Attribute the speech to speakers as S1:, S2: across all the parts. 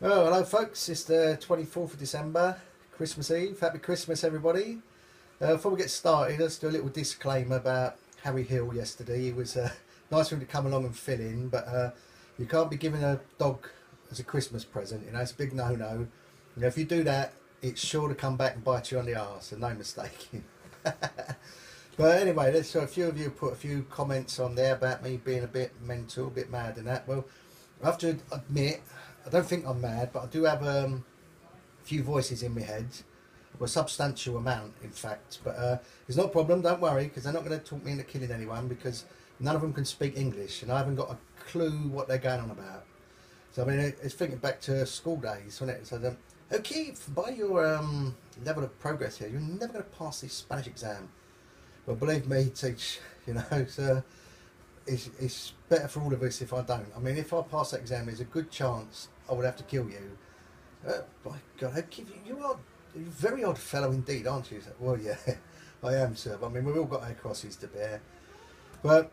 S1: Oh, hello folks, it's the 24th of December, Christmas Eve. Happy Christmas everybody. Before we get started, let's do a little disclaimer about Harry Hill yesterday. It was nice for him to come along and fill in, but you can't be giving a dog as a Christmas present, it's a big no-no. If you do that, it's sure to come back and bite you on the arse, and no mistaking. But anyway, let's a few of you put a few comments on there about me being a bit mental, a bit mad and that. Well, I have to admit, I don't think I'm mad, but I do have a few voices in my head, well, a substantial amount, in fact. But it's not a problem, don't worry, because they're not going to talk me into killing anyone, because none of them can speak English, and I haven't got a clue what they're going on about. So, I mean, it's thinking back to school days, wasn't it? So, okay, by your level of progress here, you're never going to pass this Spanish exam. Well, believe me, teach, it's better for all of us if I don't. I mean, if I pass that exam, there's a good chance I would have to kill you. My God, you're a very odd fellow indeed, aren't you? Well, yeah, I am, sir. I mean, we've all got our crosses to bear. But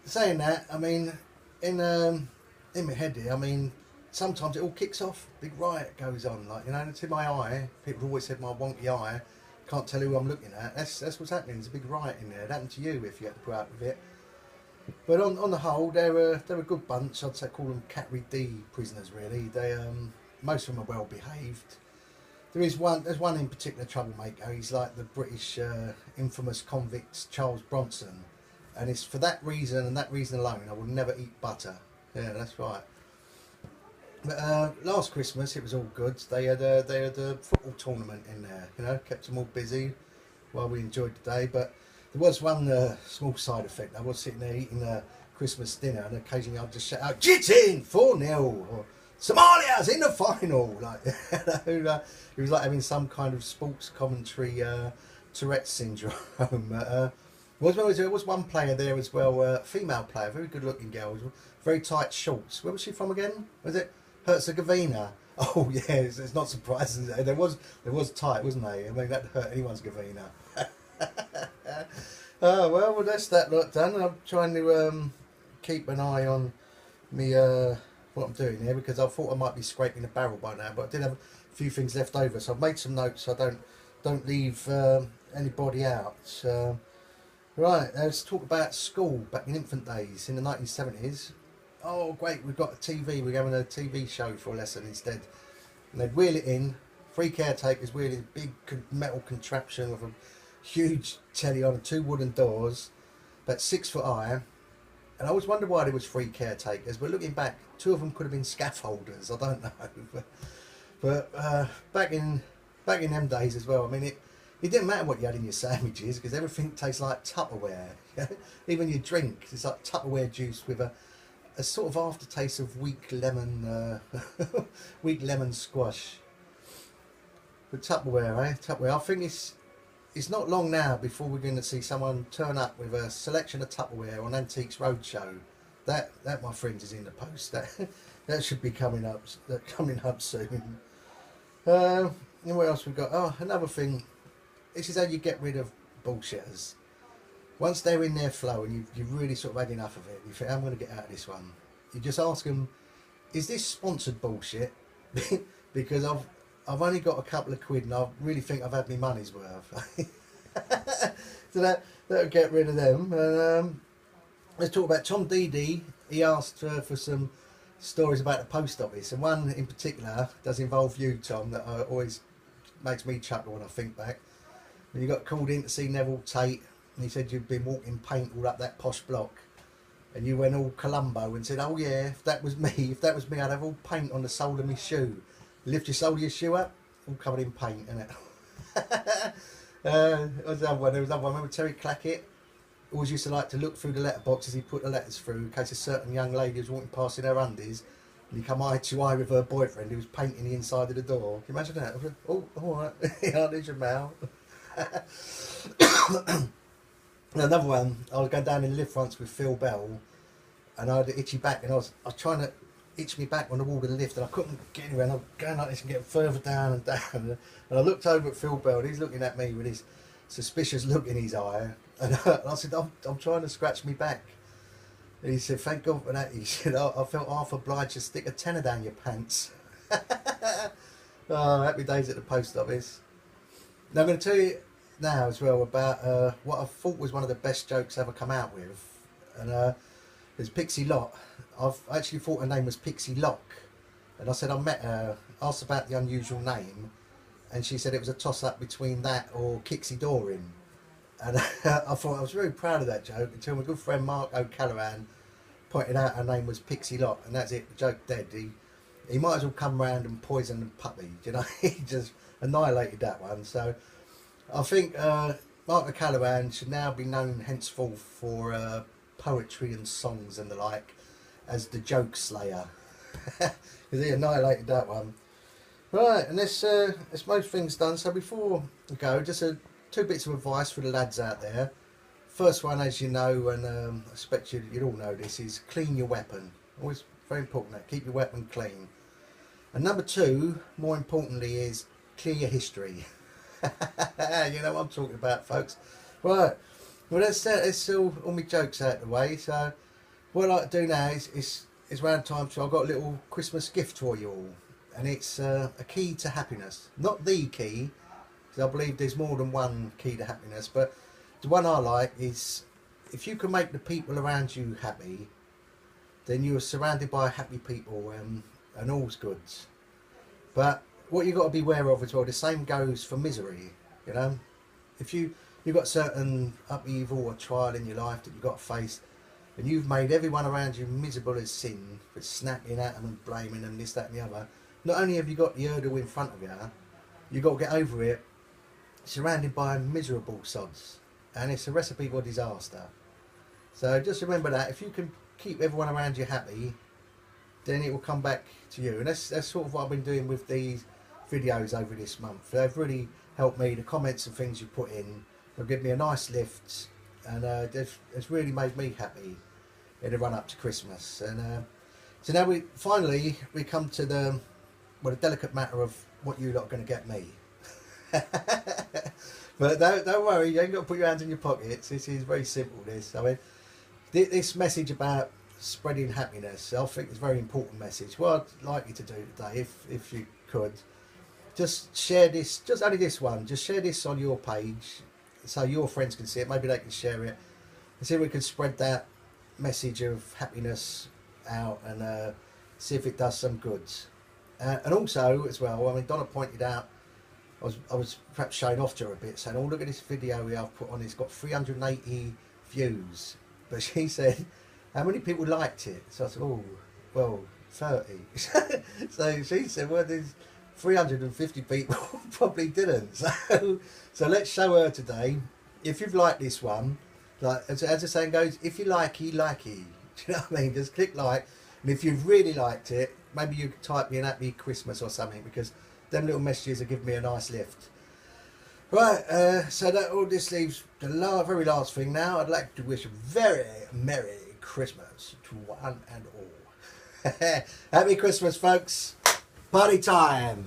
S1: saying that, I mean, in my head here, I mean, sometimes it all kicks off. Big riot goes on, to my eye. People always said my wonky eye. Can't tell who I'm looking at. That's what's happening. There's a big riot in there. It happened to you if you had to put up with it. But on the whole, they're a good bunch. I'd say call them Category D prisoners. Really, most of them are well behaved. There's one in particular troublemaker. He's like the British infamous convict Charles Bronson, and it's for that reason and that reason alone I will never eat butter. Yeah, that's right. But last Christmas it was all good. They had a football tournament in there. Kept them all busy while we enjoyed the day. But there was one small side effect. I was sitting there eating a Christmas dinner, and occasionally I'd just shout out, "Jitin 4-0!" or "Somalia's in the final!" Like, it was like having some kind of sports commentary Tourette's syndrome. There was one player there as well, female player, very good-looking girl, very tight shorts. Where was she from again? Was it Herzegovina? Oh yeah, it's not surprising. There was tight, wasn't they? I mean, that hurt anyone's Govina. Oh well, that's that lot done. I'm trying to keep an eye on me what I'm doing here, because I thought I might be scraping the barrel by now, but I did have a few things left over, so I've made some notes so I don't leave anybody out. Right, let's talk about school back in infant days in the 1970s. Oh great, we've got a TV. We're having a TV show for a lesson instead, and they'd wheel it in. Three caretakers wheeling a big metal contraption with a huge telly on and two wooden doors, about 6 foot high. And I always wondered why there was three caretakers, but looking back, two of them could have been scaffolders. I don't know, but back in them days as well. I mean, it didn't matter what you had in your sandwiches, because everything tastes like Tupperware. Even your drink, it's like Tupperware juice with a sort of aftertaste of weak lemon squash. But Tupperware, Tupperware. I think it's not long now before we're going to see someone turn up with a selection of Tupperware on Antiques Roadshow. That my friends is in the post. That should be coming up soon. And what else we got? Oh, another thing. This is how you get rid of bullshitters. Once they're in their flow and you've really sort of had enough of it, you think, I'm going to get out of this one. You just ask them, is this sponsored bullshit? Because I've only got a couple of quid and I really think I've had my money's worth. So that'll get rid of them. And let's talk about Tom Deedy. He asked for some stories about the post office, and one in particular does involve you, Tom, that always makes me chuckle when I think back. When you got called in to see Neville Tate, and he said you'd been walking paint all up that posh block, and you went all Columbo and said, "Oh yeah, if that was me, I'd have all paint on the sole of my shoe." Lift your sole of your shoe up, all covered in paint, innit? There was another one. Remember Terry Clackett? Always used to like to look through the letterbox as he put the letters through, in case a certain young lady was walking past in her undies, and he come eye to eye with her boyfriend who was painting the inside of the door. Can you imagine that? Oh, all right. Yeah, there's your mouth. Another one, I was going down in the lift once with Phil Bell, and I had an itchy back, and I was trying to itch me back on the wall of the lift, and I couldn't get anywhere, and I was going like this and getting further down and down, and I looked over at Phil Bell, and he's looking at me with his suspicious look in his eye, and I said, I'm trying to scratch me back. And he said, "Thank God for that." He said, I felt half obliged to stick a tenner down your pants. Oh, happy days at the post office. Now I'm going to tell you now as well about what I thought was one of the best jokes I ever come out with. And it's Pixie Lott. I've actually thought her name was Pixie Lock. And I said I met her, asked about the unusual name, and she said it was a toss-up between that or Kixie Doring. And I thought I was very proud of that joke until my good friend Mark O'Callaghan pointed out her name was Pixie Lott, and that's it, the joke dead. He might as well come round and poison the puppy, you know. He just annihilated that one. So I think Mark O'Callaghan should now be known henceforth for poetry and songs and the like as the Joke Slayer, because he annihilated that one. Right, and that's most things done. So before we go, just two bits of advice for the lads out there. First one, as you know, and I expect you'd all know this, is clean your weapon. Always very important that, keep your weapon clean. And number two, more importantly, is clear your history. You know what I'm talking about, folks. Right, well that's all my jokes out of the way. So what I like to do now is round time, so I've got a little Christmas gift for you all. And it's a key to happiness. Not the key, because I believe there's more than one key to happiness, but the one I like is, if you can make the people around you happy, then you are surrounded by happy people, and all's good. But what you've got to be aware of as well, the same goes for misery, you know. If you've got certain upheaval or trial in your life that you've got to face, and you've made everyone around you miserable as sin, for snapping at them and blaming them, this, that and the other, not only have you got the hurdle in front of you, you've got to get over it surrounded by miserable sods, and it's a recipe for disaster. So just remember that if you can keep everyone around you happy, then it will come back to you. And that's sort of what I've been doing with these videos over this month. They've really helped me. The comments and things you put in have given me a nice lift, and it's really made me happy in the run up to Christmas. And so now we come to the delicate matter of what you lot are going to get me. But don't worry, you ain't got to put your hands in your pockets. This is very simple, this. I mean, this message about spreading happiness, I think it's a very important message. What I'd like you to do today, if you could, just share this, just only this one, just share this on your page so your friends can see it. Maybe they can share it, and see if we can spread that message of happiness out, and see if it does some good. And also, as well, I mean, Donna pointed out, I was perhaps showing off to her a bit, saying, oh, look at this video I've put on, it's got 380 views. But she said, how many people liked it? So I said, oh, well, 30. So she said, well, there's 350 people probably didn't. So let's show her today. If you've liked this one, like as the saying goes, if you likey, likey. Do you know what I mean? Just click like. And if you've really liked it, maybe you could type me an happy Christmas or something, because them little messages have given me a nice lift. Right, so that all this leaves the very last thing now. I'd like to wish a very Merry Christmas to one and all. Happy Christmas, folks. Party time.